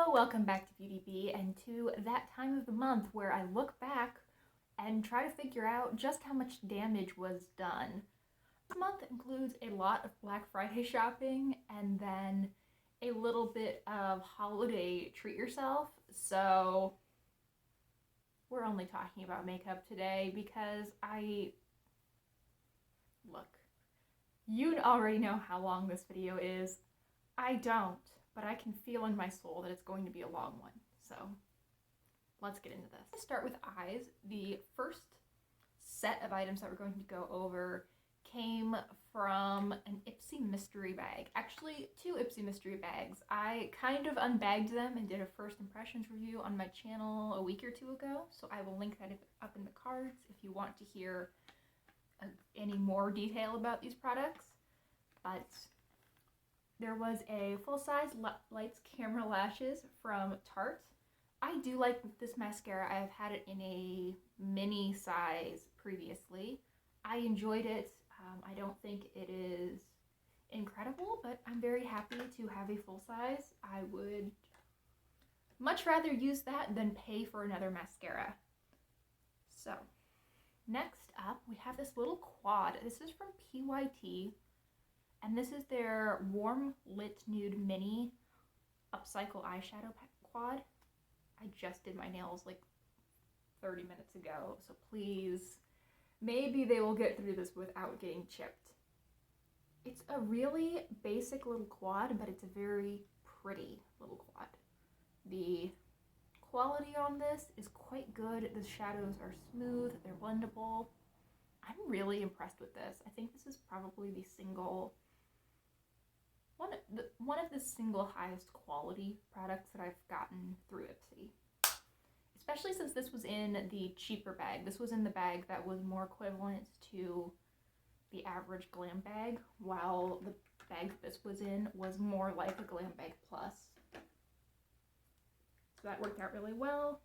Hello, welcome back to Beauty Bee and to that time of the month where I look back and try to figure out just how much damage was done. This month includes a lot of Black Friday shopping and then a little bit of holiday treat yourself. So we're only talking about makeup today because look, you already know how long this video is. I don't, but I can feel in my soul that it's going to be a long one. So let's get into this. Let's start with eyes. The first set of items that we're going to go over came from an Ipsy mystery bag. Actually, two Ipsy mystery bags. I kind of unbagged them and did a first impressions review on my channel a week or two ago, so I will link that up in the cards if you want to hear any more detail about these products. But there was a full-size Lights Camera Lashes from Tarte. I do like this mascara. I have had it in a mini size previously. I enjoyed it. I don't think it is incredible, but I'm very happy to have a full size. I would much rather use that than pay for another mascara. So, next up, we have this little quad. This is from PYT, and this is their Warm Lit Nude Mini Upcycle Eyeshadow Quad. I just did my nails like 30 minutes ago, so please, maybe they will get through this without getting chipped. It's a really basic little quad, but it's a very pretty little quad. The quality on this is quite good. The shadows are smooth, they're blendable. I'm really impressed with this. I think this is probably the one of the single highest quality products that I've gotten through Ipsy. Especially since this was in the cheaper bag. This was in the bag that was more equivalent to the average glam bag, while the bag this was in was more like a glam bag plus. So that worked out really well.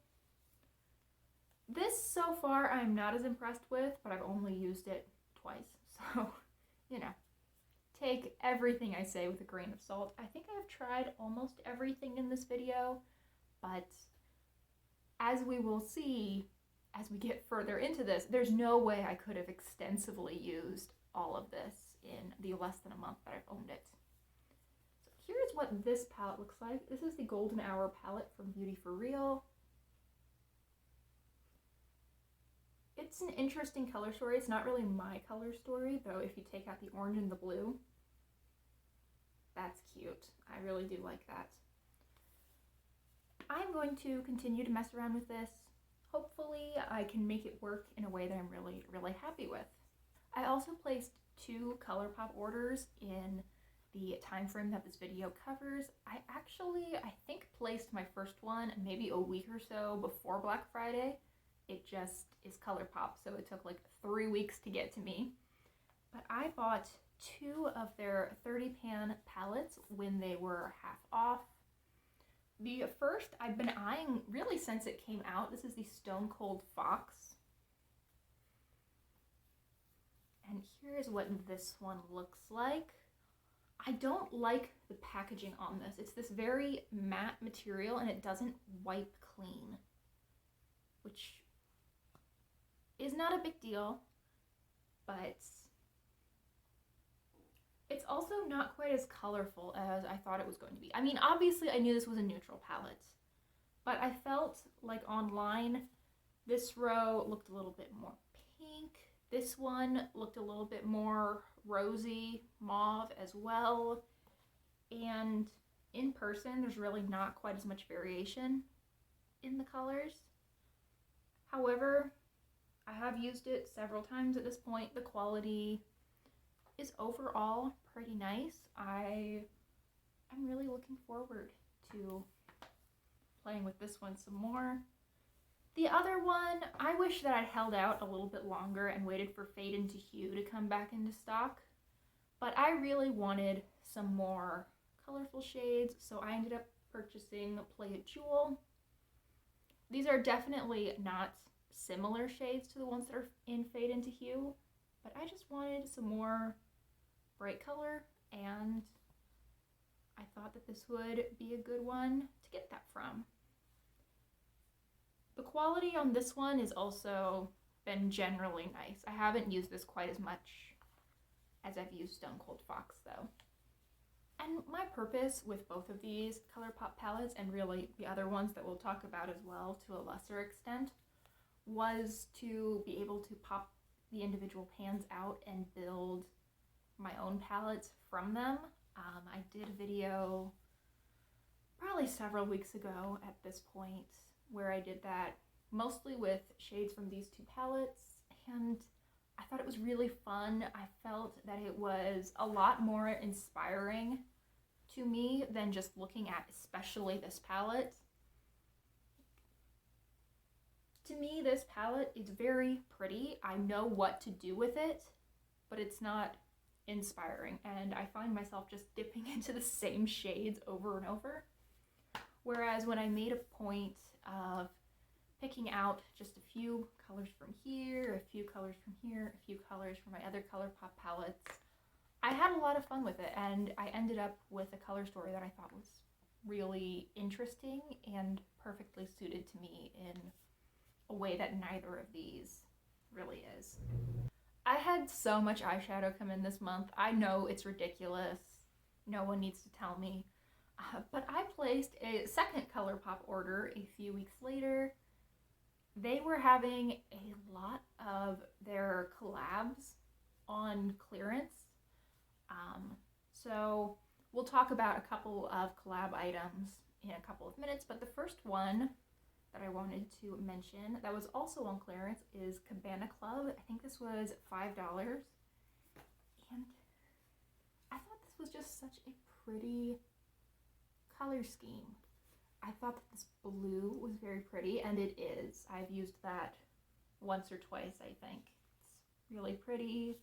This so far I'm not as impressed with, but I've only used it twice. So, you know, take everything I say with a grain of salt. I think I've tried almost everything in this video, but as we will see as we get further into this, there's no way I could have extensively used all of this in the less than a month that I've owned it. So here's what this palette looks like. This is the Golden Hour palette from Beauty For Real. It's an interesting color story. It's not really my color story, though if you take out the orange and the blue, that's cute. I really do like that. I'm going to continue to mess around with this. Hopefully I can make it work in a way that I'm really, really happy with. I also placed 2 Colourpop orders in the time frame that this video covers. I think placed my first one maybe a week or so before Black Friday. It just is Colourpop, so it took like 3 weeks to get to me. But I bought 2 of their 30 pan palettes when they were half off. The first I've been eyeing really since it came out. This is the Stone Cold Fox. And here's what this one looks like. I don't like the packaging on this. It's this very matte material and it doesn't wipe clean, which is not a big deal, but it's also not quite as colorful as I thought it was going to be. I mean, obviously I knew this was a neutral palette, but I felt like online this row looked a little bit more pink. This one looked a little bit more rosy, mauve as well. And in person, there's really not quite as much variation in the colors. However, I have used it several times at this point. The quality is overall pretty nice. I'm really looking forward to playing with this one some more. The other one, I wish that I'd held out a little bit longer and waited for Fade into Hue to come back into stock, but I really wanted some more colorful shades, so I ended up purchasing Play It Jewel. These are definitely not similar shades to the ones that are in Fade into Hue, but I just wanted some more bright color, and I thought that this would be a good one to get that from. The quality on this one has also been generally nice. I haven't used this quite as much as I've used Stone Cold Fox though. And my purpose with both of these Colourpop palettes, and really the other ones that we'll talk about as well to a lesser extent, was to be able to pop the individual pans out and build my own palettes from them. I did a video probably several weeks ago at this point where I did that mostly with shades from these two palettes, and I thought it was really fun. I felt that it was a lot more inspiring to me than just looking at especially this palette. To me, this palette is very pretty. I know what to do with it, but it's not inspiring, and I find myself just dipping into the same shades over and over. Whereas when I made a point of picking out just a few colors from here, a few colors from here, a few colors from my other Colourpop palettes, I had a lot of fun with it, and I ended up with a color story that I thought was really interesting and perfectly suited to me in a way that neither of these really is. I had so much eyeshadow come in this month. I know it's ridiculous. No one needs to tell me. But I placed a second Colourpop order a few weeks later. They were having a lot of their collabs on clearance. So we'll talk about a couple of collab items in a couple of minutes, but the first one that I wanted to mention that was also on clearance is Cabana Club. I think this was $5. And I thought this was just such a pretty color scheme. I thought that this blue was very pretty, and it is. I've used that once or twice, I think. It's really pretty.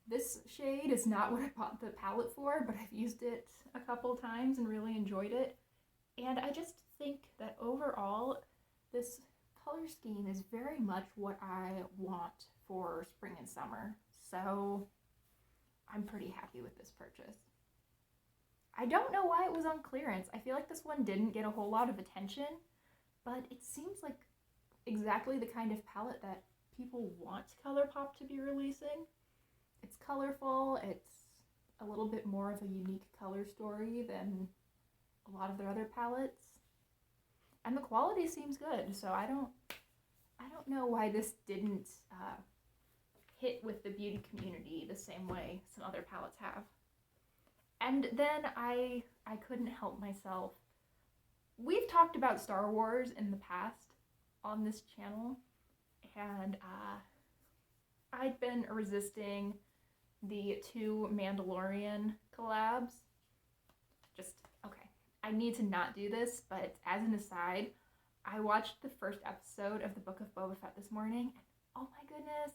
This shade is not what I bought the palette for, but I've used it a couple times and really enjoyed it. And I just think that overall, this color scheme is very much what I want for spring and summer. So I'm pretty happy with this purchase. I don't know why it was on clearance. I feel like this one didn't get a whole lot of attention, but it seems like exactly the kind of palette that people want Colourpop to be releasing. It's colorful, it's a little bit more of a unique color story than a lot of their other palettes, and the quality seems good, so I don't know why this didn't hit with the beauty community the same way some other palettes have. And then I couldn't help myself. We've talked about Star Wars in the past on this channel, and I'd been resisting the two Mandalorian collabs. Just, okay, I need to not do this, but as an aside, I watched the first episode of the Book of Boba Fett this morning, and oh my goodness,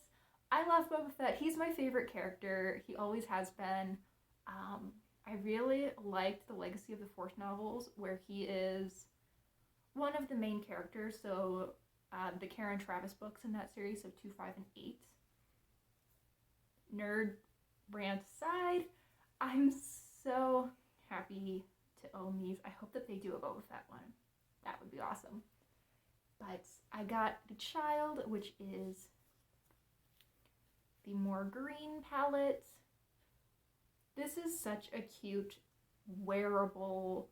I love Boba Fett. He's my favorite character. He always has been. I really liked the Legacy of the Force novels, where he is one of the main characters, so the Karen Travis books in that series, so 2, 5, and 8. Nerd rant aside, I'm so happy to own these. I hope that they do a Boba Fett one. That would be awesome. But I got the Child, which is the more green palette. This is such a cute, wearable,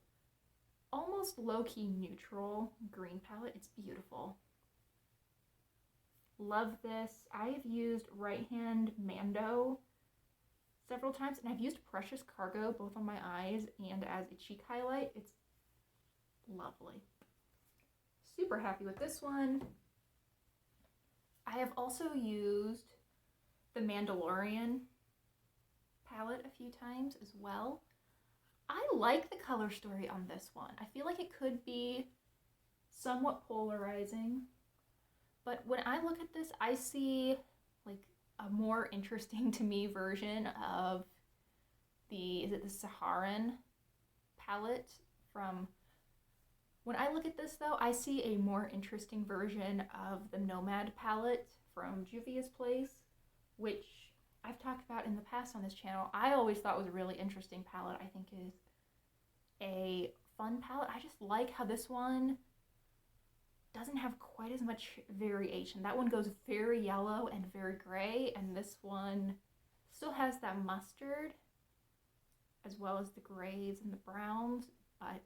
almost low-key neutral green palette. It's beautiful. Love this. I've used Right Hand Mando several times, and I've used Precious Cargo both on my eyes and as a cheek highlight. It's lovely. Super happy with this one. I have also used the Mandalorian palette a few times as well. I like the color story on this one. I feel like it could be somewhat polarizing, but when I look at this, I see like a more interesting to me version of the Saharan palette from... When I look at this though, I see a more interesting version of the Nomad palette from Juvia's Place, which I've talked about in the past on this channel. I always thought was a really interesting palette. I think is a fun palette. I just like how this one doesn't have quite as much variation. That one goes very yellow and very gray, and this one still has that mustard as well as the grays and the browns, but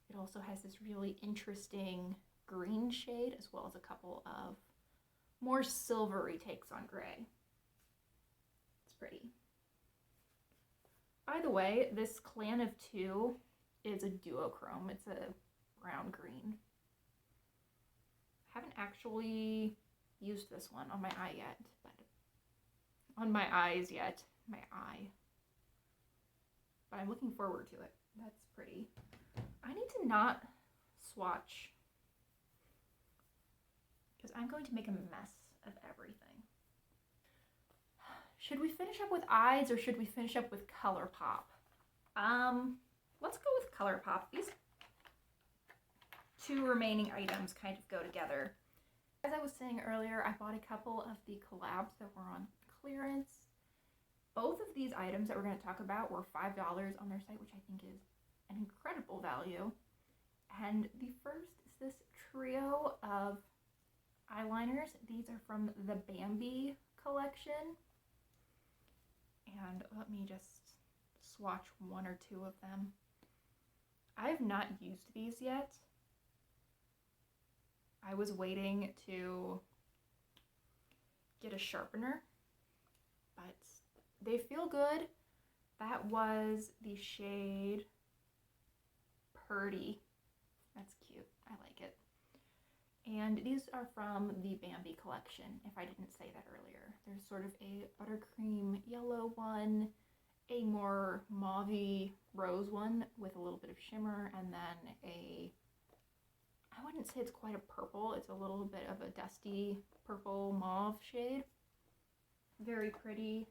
it also has this really interesting green shade as well as a couple of more silvery takes on gray. It's pretty. By the way, this Clan of Two is a duochrome. It's a brown green. I haven't actually used this one on my eye yet, but on my eyes yet. My eye. But I'm looking forward to it. That's pretty. I need to not swatch because I'm going to make a mess of everything. Should we finish up with eyes or should we finish up with Colourpop? Let's go with Colourpop. These two remaining items kind of go together. As I was saying earlier, I bought a couple of the collabs that were on clearance. Both of these items that we're going to talk about were $5 on their site, which I think is an incredible value. And the first is this trio of eyeliners. These are from the Bambi collection. And let me just swatch one or two of them. I have not used these yet. I was waiting to get a sharpener, but they feel good. That was the shade Purdy. That's cute. I like it. And these are from the Bambi collection, if I didn't say that earlier. There's sort of a buttercream yellow one, a more mauve-y rose one with a little bit of shimmer, and then a, I wouldn't say it's quite a purple, it's a little bit of a dusty purple mauve shade. Very pretty.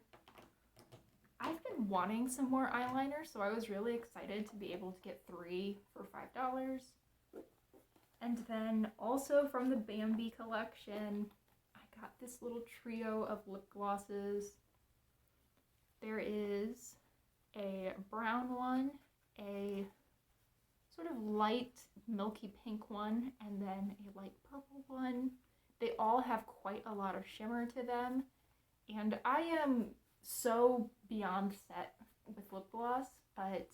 I've been wanting some more eyeliner, so I was really excited to be able to get 3 for $5. And then also from the Bambi collection, I got this little trio of lip glosses. There is a brown one, a sort of light milky pink one, and then a light purple one. They all have quite a lot of shimmer to them, and I am so beyond set with lip gloss, but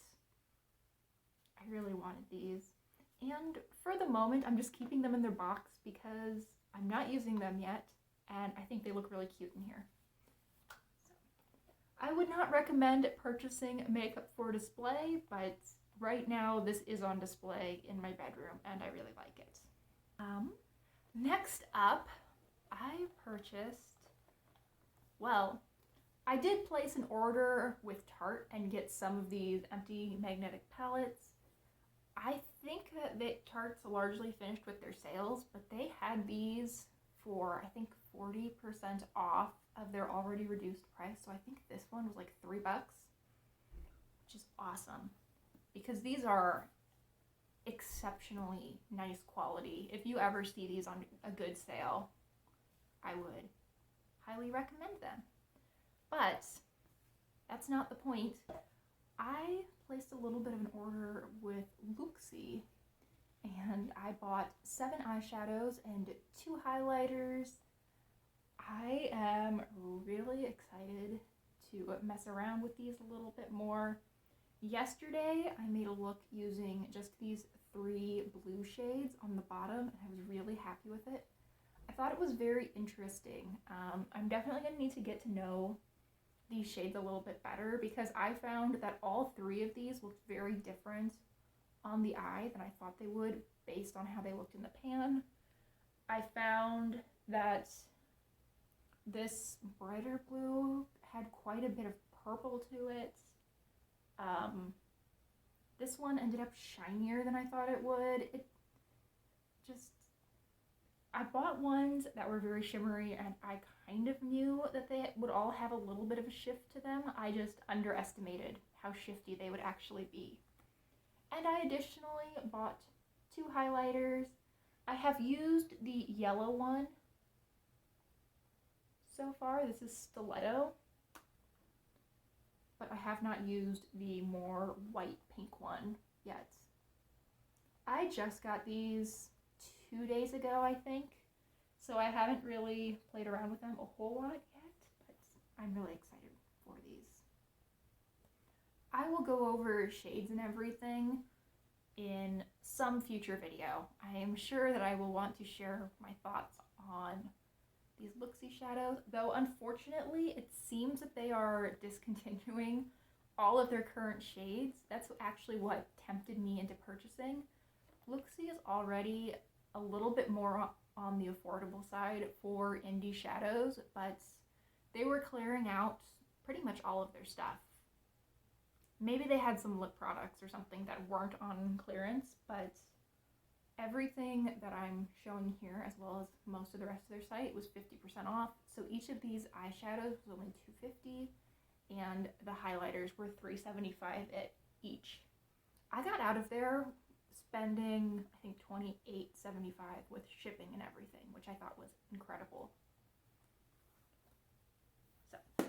I really wanted these. And for the moment, I'm just keeping them in their box because I'm not using them yet, and I think they look really cute in here. So, I would not recommend purchasing makeup for display, but right now this is on display in my bedroom, and I really like it. Next up, I purchased, well, I did place an order with Tarte and get some of these empty magnetic palettes. I think that Tarte's largely finished with their sales, but they had these for, I think, 40% off of their already reduced price. So I think this one was like $3, which is awesome because these are exceptionally nice quality. If you ever see these on a good sale, I would highly recommend them. But that's not the point. I placed a little bit of an order with Looxi, and I bought 7 eyeshadows and 2 highlighters. I am really excited to mess around with these a little bit more. Yesterday, I made a look using just these 3 blue shades on the bottom, and I was really happy with it. I thought it was very interesting. I'm definitely going to need to get to know these shades a little bit better because I found that all 3 of these looked very different on the eye than I thought they would based on how they looked in the pan. I found that this brighter blue had quite a bit of purple to it. This one ended up shinier than I thought it would. I bought ones that were very shimmery, and I kind of knew that they would all have a little bit of a shift to them. I just underestimated how shifty they would actually be. And I additionally bought 2 highlighters. I have used the yellow one so far. This is Stiletto. But I have not used the more white pink one yet. I just got these 2 days ago, I think. So I haven't really played around with them a whole lot yet, but I'm really excited for these. I will go over shades and everything in some future video. I am sure that I will want to share my thoughts on these Looxi shadows, though unfortunately it seems that they are discontinuing all of their current shades. That's actually what tempted me into purchasing. Looxi is already a little bit more on the affordable side for indie shadows, but they were clearing out pretty much all of their stuff. Maybe they had some lip products or something that weren't on clearance, but everything that I'm showing here, as well as most of the rest of their site, was 50% off. So each of these eyeshadows was only $2.50, and the highlighters were $3.75 at each. I got out of there spending, I think, $28.75 with shipping and everything, which I thought was incredible. So,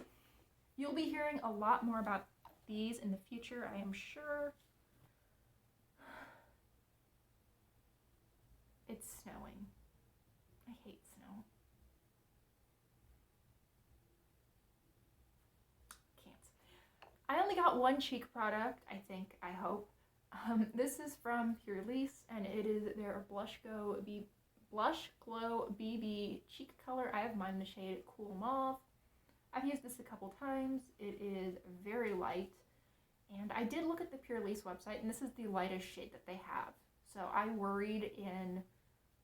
you'll be hearing a lot more about these in the future, I am sure. It's snowing. I hate snow. Can't. I only got one cheek product, I think, I hope. This is from Purlisse, and it is their Blush Glow BB cheek color. I have mine in the shade Cool Mauve. I've used this a couple times. It is very light, and I did look at the Purlisse website, and this is the lightest shade that they have. So I worried in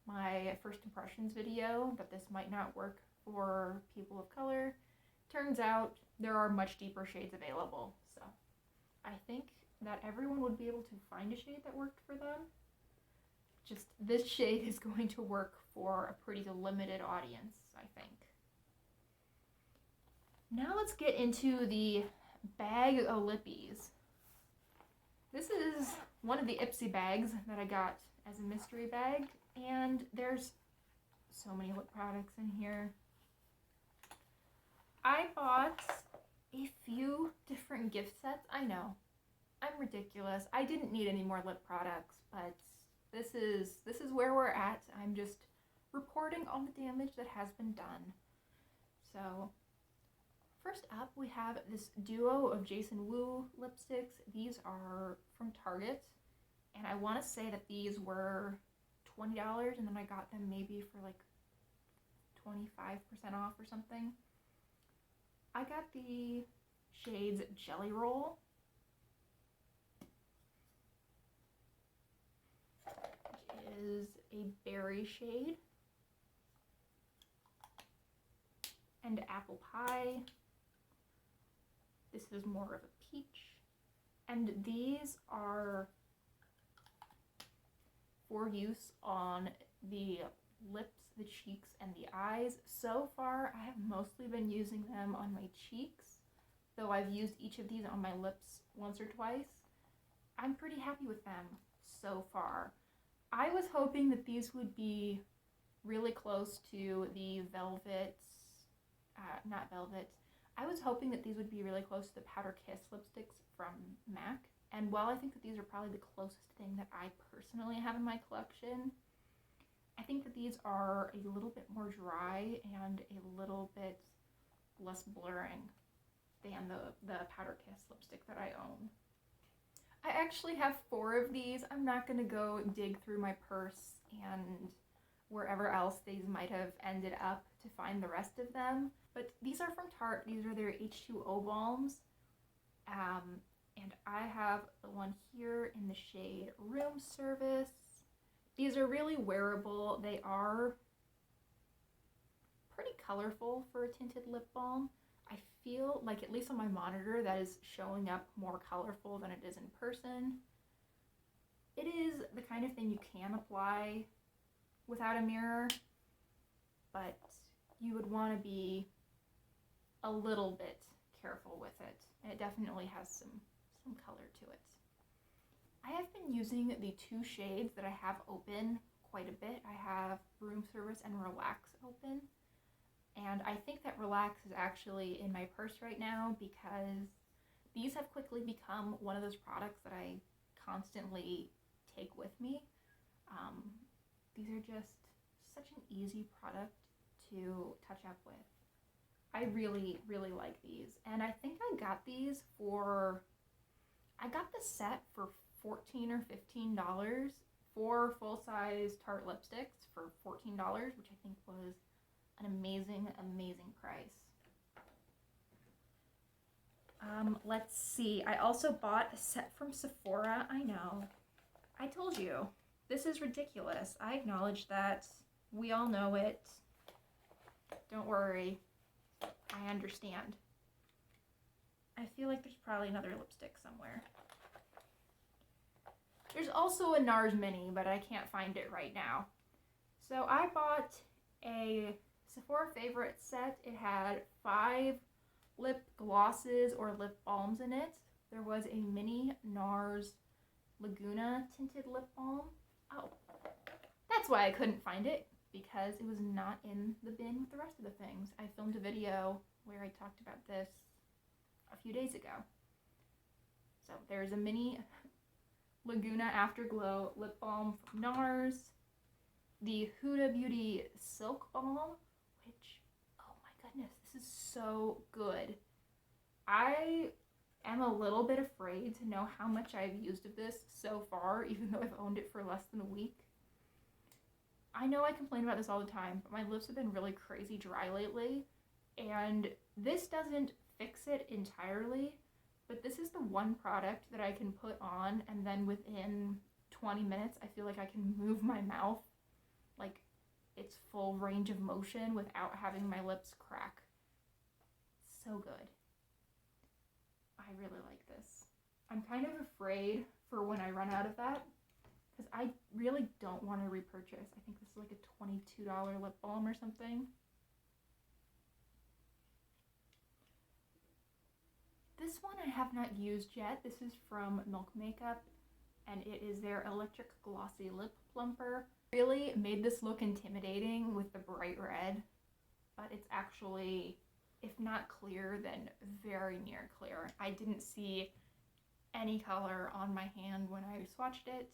my first impressions video that this might not work for people of color. Turns out there are much deeper shades available, so I think that everyone would be able to find a shade that worked for them. Just this shade is going to work for a pretty limited audience, I think. Now let's get into the bag of lippies. This is one of the Ipsy bags that I got as a mystery bag, and there's so many lip products in here. I bought a few different gift sets. I know, I'm ridiculous. I didn't need any more lip products, but this is where we're at. I'm just reporting on the damage that has been done. So first up, we have this duo of Jason Wu lipsticks. These are from Target, and I want to say that these were $20, and then I got them maybe for like 25% off or something. I got the shades Jelly Roll, which is a berry shade, and Apple Pie. This is more of a peach, and these are for use on the lips, the cheeks, and the eyes. So far, I have mostly been using them on my cheeks, though I've used each of these on my lips once or twice. I'm pretty happy with them so far. I was hoping that these would be really close to the I was hoping that these would be really close to the Powder Kiss lipsticks from MAC. And while I think that these are probably the closest thing that I personally have in my collection, I think that these are a little bit more dry and a little bit less blurring than the Powder Kiss lipstick that I own. I actually have 4 of these. I'm not going to go dig through my purse and wherever else these might have ended up to find the rest of them. But these are from Tarte. These are their H2o Balms. And I have the one here in the shade Room Service. These are really wearable. They are pretty colorful for a tinted lip balm. I feel like, at least on my monitor, that is showing up more colorful than it is in person. It is the kind of thing you can apply without a mirror, but you would want to be a little bit careful with it. And it definitely has some color to it. I have been using the 2 shades that I have open quite a bit. I have Room Service and Relax open, and I think that Relax is actually in my purse right now because these have quickly become one of those products that I constantly take with me. just such an easy product to touch up with. I really, really like these. And I think I got these for, I got the set for $14 or $15 for full-size Tarte lipsticks for $14, which I think was an amazing, amazing price. Let's see. I also bought a set from Sephora. I know. I told you. This is ridiculous. I acknowledge that. We all know it. Don't worry. I understand. I feel like there's probably another lipstick somewhere. There's also a Nars mini, but I can't find it right now. So I bought a Sephora favorite set. It had 5 lip glosses or lip balms in it. There was a mini Nars Laguna tinted lip balm. Oh, that's why I couldn't find it, because it was not in the bin with the rest of the things. I filmed a video where I talked about this a few days ago. So there's a mini Laguna Afterglow lip balm from Nars, the Huda Beauty Silk Balm, which, oh my goodness, this is so good. I am a little bit afraid to know how much I've used of this so far, even though I've owned it for less than a week. I know I complain about this all the time, but my lips have been really crazy dry lately, and this doesn't fix it entirely, but this is the one product that I can put on, and then within 20 minutes, I feel like I can move my mouth, like its full range of motion without having my lips crack. So good. I really like this. I'm kind of afraid for when I run out of that, because I really don't want to repurchase. I think this is like a $22 lip balm or something. This one I have not used yet. This is from Milk Makeup, and it is their Electric Glossy Lip Plumper. Really made this look intimidating with the bright red, but it's actually, if not clear, then very near clear. I didn't see any color on my hand when I swatched it.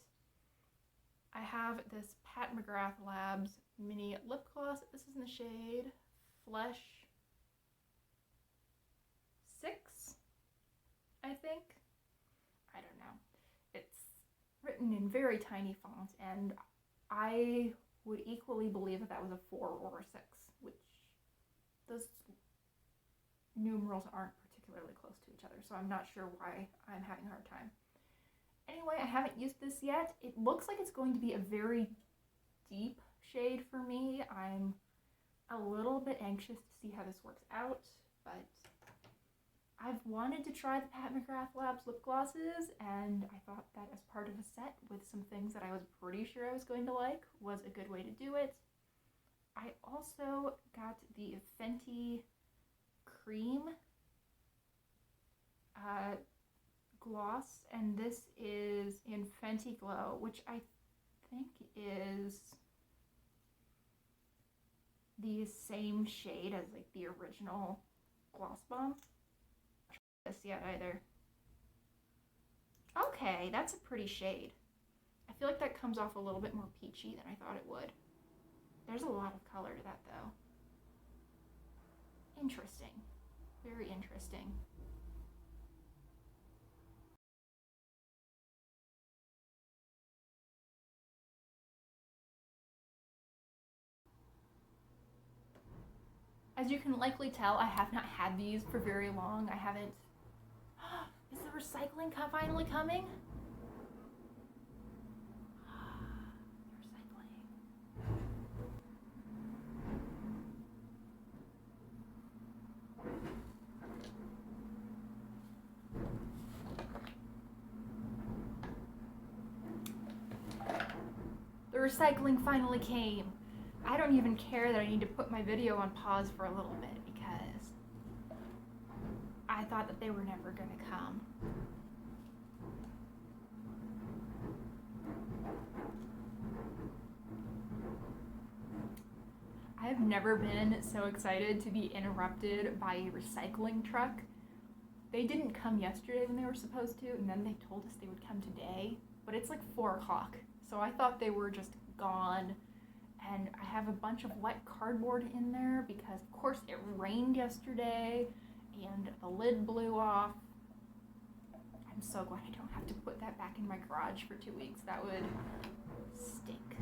I have this Pat McGrath Labs mini lip gloss. This is in the shade Flesh 6, I think. I don't know. It's written in very tiny font, and I would equally believe that that was a 4 or a 6, which those numerals aren't particularly close to each other, so I'm not sure why I'm having a hard time. Anyway, I haven't used this yet. It looks like it's going to be a very deep shade for me. I'm a little bit anxious to see how this works out, but I've wanted to try the Pat McGrath Labs lip glosses, and I thought that as part of a set with some things that I was pretty sure I was going to like was a good way to do it. I also got the Fenty Cream gloss, and this is in Fenty Glow, which I think is the same shade as like the original Gloss Bomb. This yet either. Okay, that's a pretty shade. I feel like that comes off a little bit more peachy than I thought it would. There's a lot of color to that though. Interesting. Very interesting. As you can likely tell, I have not had these for very long. I haven't... Is the recycling finally coming? The recycling finally came. I don't even care that I need to put my video on pause for a little bit because I thought that they were never going to come. I've never been so excited to be interrupted by a recycling truck. They didn't come yesterday when they were supposed to, and then they told us they would come today, but it's like 4 o'clock, so I thought they were just gone And I have a bunch of wet cardboard in there because, of course, it rained yesterday and the lid blew off. I'm so glad I don't have to put that back in my garage for 2 weeks. That would stink.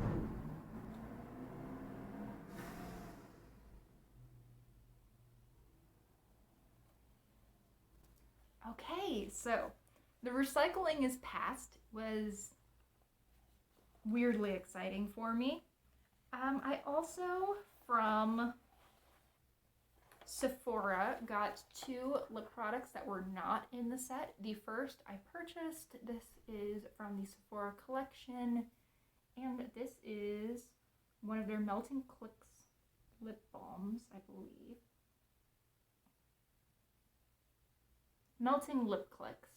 Okay, so the recycling is past. Was weirdly exciting for me. I also, from Sephora, got 2 lip products that were not in the set. The first I purchased, this is from the Sephora collection, and this is one of their Melting Clicks lip balms, I believe. Melting Lip Clicks.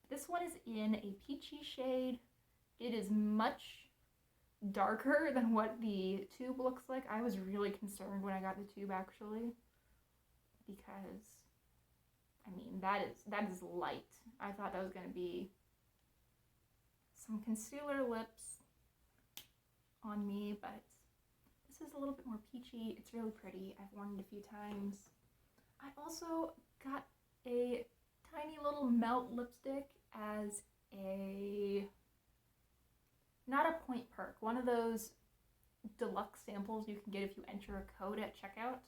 This one is in a peachy shade. It is much darker than what the tube looks like. I was really concerned when I got the tube, actually, because I mean that is light. I thought that was going to be some concealer lips on me, but this is a little bit more peachy. It's really pretty. I've worn it a few times. I also got a tiny little melt lipstick as a, not a point perk, one of those deluxe samples you can get if you enter a code at checkout.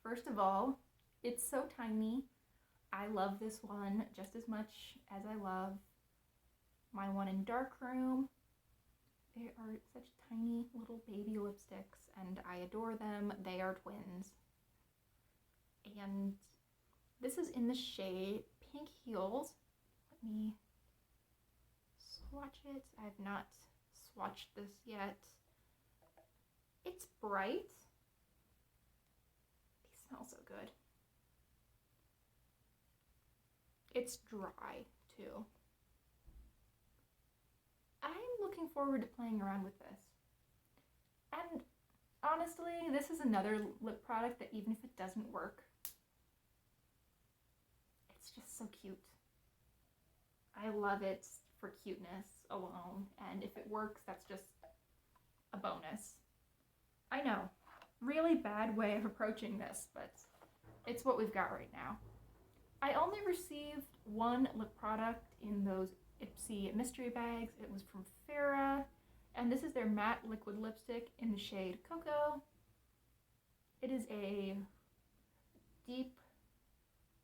First of all, it's so tiny. I love this one just as much as I love my one in Darkroom. They are such tiny little baby lipsticks and I adore them. They are twins. And this is in the shade Pink Heels. Let me swatch it. I have not swatched this yet. It's bright. They smell so good. It's dry too. I'm looking forward to playing around with this. And honestly, this is another lip product that even if it doesn't work, it's just so cute. I love it for cuteness alone, and if it works, that's just a bonus. I know, really bad way of approaching this, but it's what we've got right now. I only received one lip product in those Ipsy mystery bags. It was from Farrah, and this is their matte liquid lipstick in the shade Cocoa. It is a deep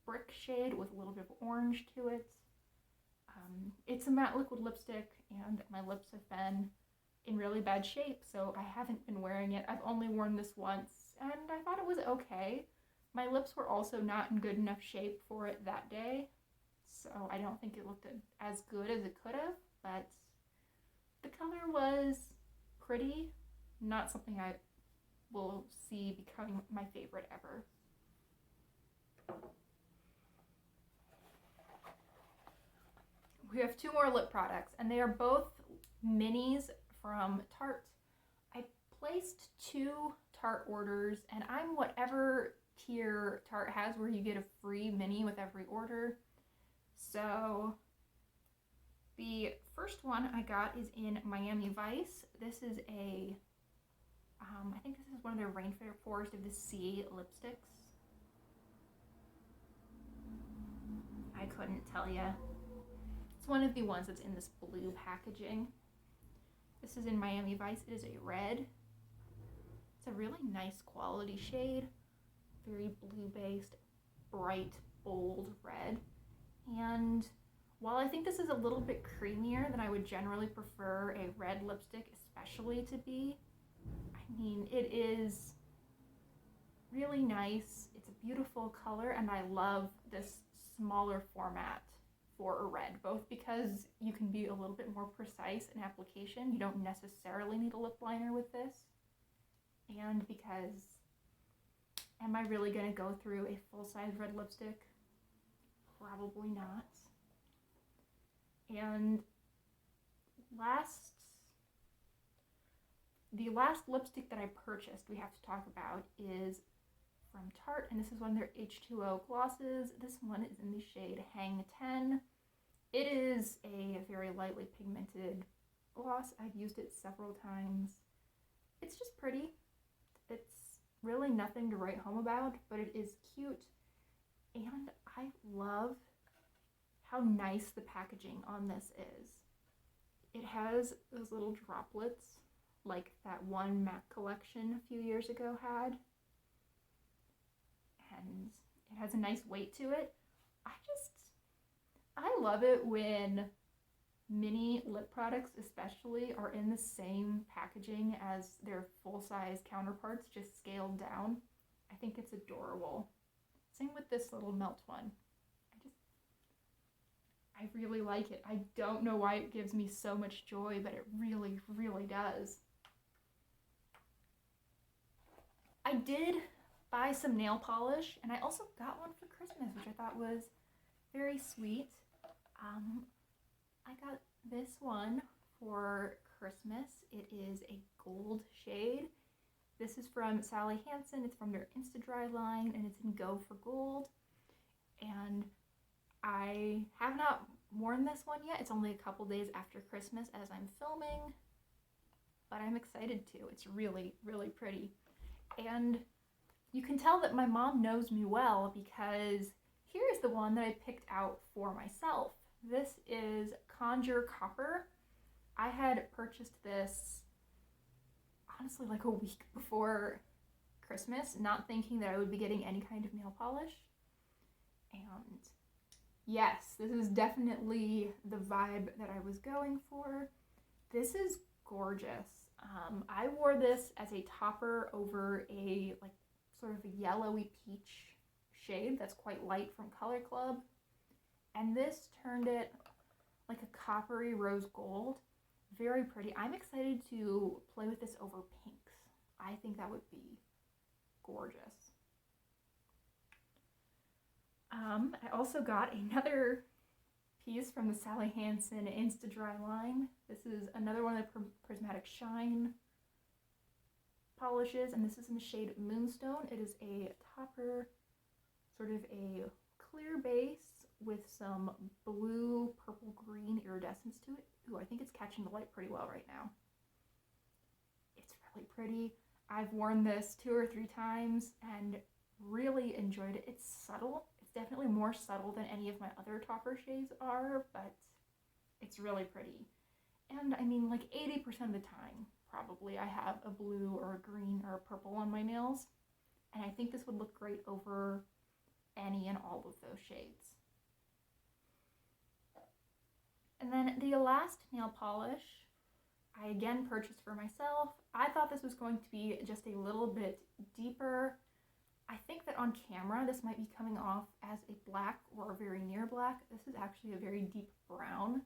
brick shade with a little bit of orange to it. It's a matte liquid lipstick, and my lips have been in really bad shape, so I haven't been wearing it. I've only worn this once, and I thought it was okay. My lips were also not in good enough shape for it that day, so I don't think it looked as good as it could have, but the color was pretty. Not something I will see becoming my favorite ever. We have 2 more lip products, and they are both minis from Tarte. I placed 2 Tarte orders, and I'm whatever tier Tarte has where you get a free mini with every order. So the first one I got is in Miami Vice. This is a, I think this is one of their Rainforest of the Sea lipsticks. I couldn't tell you. It's one of the ones that's in this blue packaging. This is in Miami Vice. It is a red. It's a really nice quality shade. Very blue-based, bright, bold red. And while I think this is a little bit creamier than I would generally prefer a red lipstick especially to be, I mean, it is really nice. It's a beautiful color, and I love this smaller format for a red, both because you can be a little bit more precise in application. You don't necessarily need a lip liner with this, and because am I really going to go through a full-size red lipstick? Probably not. And the last lipstick that I purchased we have to talk about is from Tarte, and this is one of their H2o Glosses. This one is in the shade Hang 10. It is a very lightly pigmented gloss. I've used it several times. It's just pretty. It's really nothing to write home about, but it is cute. And I love how nice the packaging on this is. It has those little droplets like that one MAC collection a few years ago had. And it has a nice weight to it. I love it when mini lip products especially are in the same packaging as their full-size counterparts, just scaled down. I think it's adorable. Same with this little melt one. I really like it. I don't know why it gives me so much joy, but it really, really does. I did buy some nail polish, and I also got one for Christmas, which I thought was very sweet. I got this one for Christmas. It is a gold shade. This is from Sally Hansen. It's from their Insta-Dry line, and it's in Go for Gold. And I have not worn this one yet. It's only a couple days after Christmas as I'm filming, but I'm excited to. It's really, really pretty. And you can tell that my mom knows me well because here's the one that I picked out for myself. This is Conjure Copper. I had purchased this honestly like a week before Christmas, not thinking that I would be getting any kind of nail polish. And yes, this is definitely the vibe that I was going for. This is gorgeous. I wore this as a topper over a like sort of a yellowy peach shade that's quite light from Color Club. And this turned it like a coppery rose gold. Very pretty. I'm excited to play with this over pinks. I think that would be gorgeous. I also got another piece from the Sally Hansen Insta-Dry line. This is another one of the Prismatic Shine polishes, and this is in the shade Moonstone. It is a topper, sort of a clear base with some blue, purple, green iridescence to it. Ooh, I think it's catching the light pretty well right now. It's really pretty. I've worn this 2 or 3 times and really enjoyed it. It's subtle. It's definitely more subtle than any of my other topper shades are, but it's really pretty. And I mean, like 80% of the time, probably I have a blue or a green or a purple on my nails. And I think this would look great over any and all of those shades. And then the last nail polish, I again purchased for myself. I thought this was going to be just a little bit deeper. I think that on camera, this might be coming off as a black or a very near black. This is actually a very deep brown,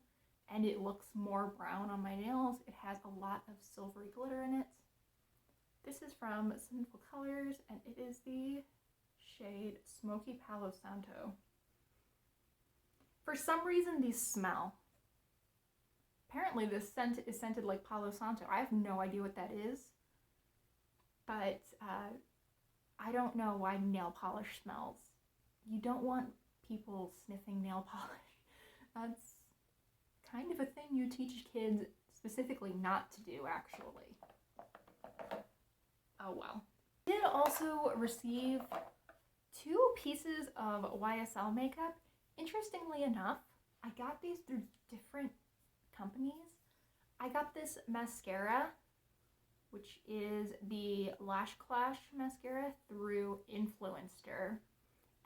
and it looks more brown on my nails. It has a lot of silvery glitter in it. This is from Sinful Colors, and it is the shade Smoky Palo Santo. For some reason, these smell. Apparently this scent is scented like Palo Santo. I have no idea what that is, but I don't know why nail polish smells. You don't want people sniffing nail polish. That's kind of a thing you teach kids specifically not to do, actually. Oh well. I did also receive 2 pieces of YSL makeup. Interestingly enough, I got these through different companies. I got this mascara, which is the Lash Clash mascara through Influencer.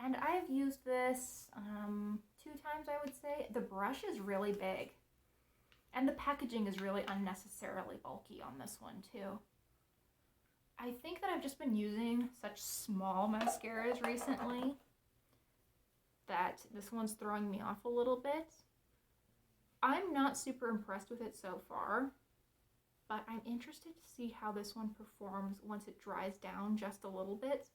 And I've used this 2 times, I would say. The brush is really big. And the packaging is really unnecessarily bulky on this one, too. I think that I've just been using such small mascaras recently that this one's throwing me off a little bit. I'm not super impressed with it so far, but I'm interested to see how this one performs once it dries down just a little bit.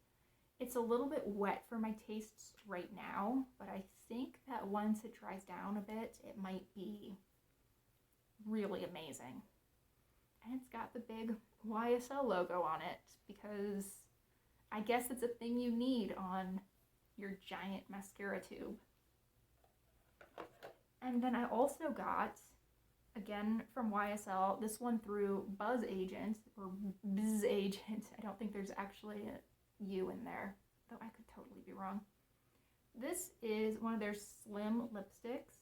It's a little bit wet for my tastes right now, but I think that once it dries down a bit, it might be really amazing. And it's got the big YSL logo on it because I guess it's a thing you need on your giant mascara tube. And then I also got again from YSL. This one through Buzz Agent, or Buzz Agent. I don't think there's actually a U in there, though I could totally be wrong. This is one of their slim lipsticks,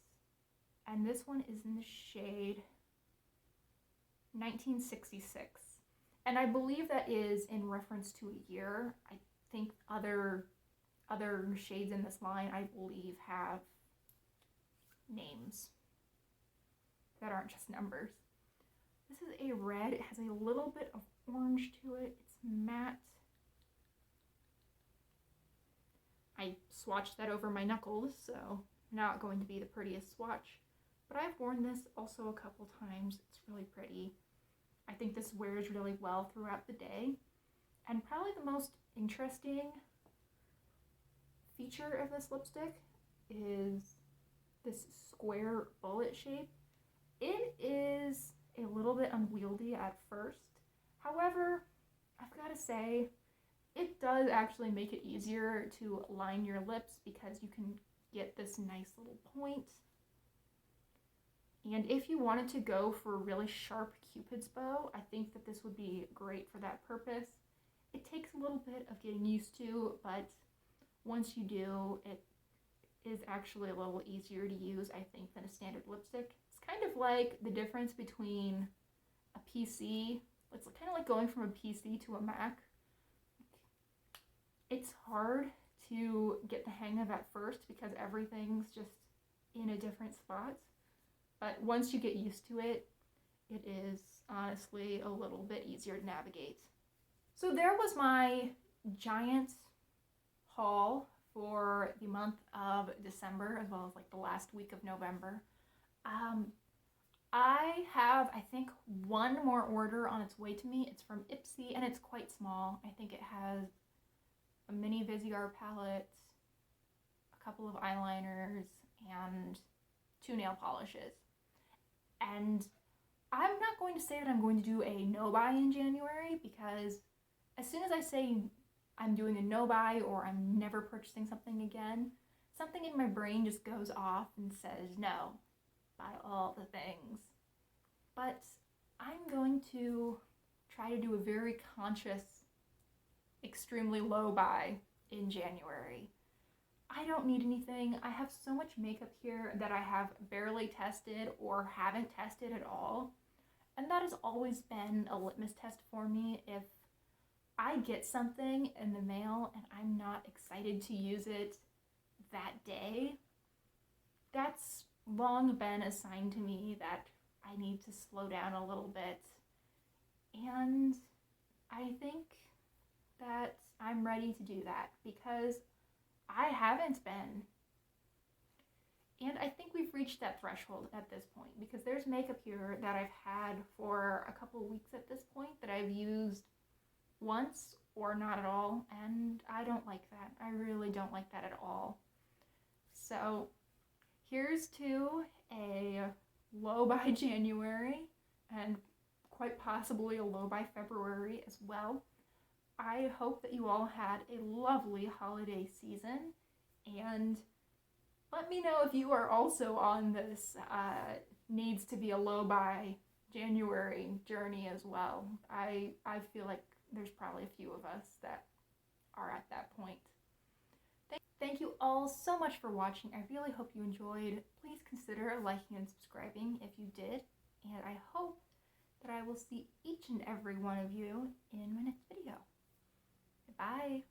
and this one is in the shade 1966. And I believe that is in reference to a year. I think other shades in this line, I believe, have names that aren't just numbers. This is a red. It has a little bit of orange to it. It's matte. I swatched that over my knuckles, so not going to be the prettiest swatch. But I've worn this also a couple times. It's really pretty. I think this wears really well throughout the day. And probably the most interesting feature of this lipstick is this square bullet shape. It is a little bit unwieldy at first. However, I've got to say, it does actually make it easier to line your lips because you can get this nice little point. And if you wanted to go for a really sharp Cupid's bow, I think that this would be great for that purpose. It takes a little bit of getting used to, but once you do, it is actually a little easier to use, I think, than a standard lipstick. It's kind of like the difference between a PC. It's kind of like going from a PC to a Mac. It's hard to get the hang of at first because everything's just in a different spot. But once you get used to it, it is honestly a little bit easier to navigate. So there was my giant haul for the month of December, as well as like the last week of November. I have, I think, one more order on its way to me. It's from Ipsy, and it's quite small. I think it has a mini Viseart palette, a couple of eyeliners, and 2 nail polishes. And I'm not going to say that I'm going to do a no-buy in January, because as soon as I say I'm doing a no-buy or I'm never purchasing something again, something in my brain just goes off and says, no, buy all the things. But I'm going to try to do a very conscious, extremely low buy in January. I don't need anything. I have so much makeup here that I have barely tested or haven't tested at all. And that has always been a litmus test for me. If I get something in the mail and I'm not excited to use it that day, that's long been a sign to me that I need to slow down a little bit. And I think that I'm ready to do that because I haven't been. And I think we've reached that threshold at this point, because there's makeup here that I've had for a couple of weeks at this point that I've used once or not at all, and I don't like that. I really don't like that at all. So here's to a low by January, and quite possibly a low by February as well. I hope that you all had a lovely holiday season, and let me know if you are also on this needs to be a low by January journey as well. I feel like there's probably a few of us that are at that point. Thank you all so much for watching. I really hope you enjoyed. Please consider liking and subscribing if you did, and I hope that I will see each and every one of you in my next video. Bye.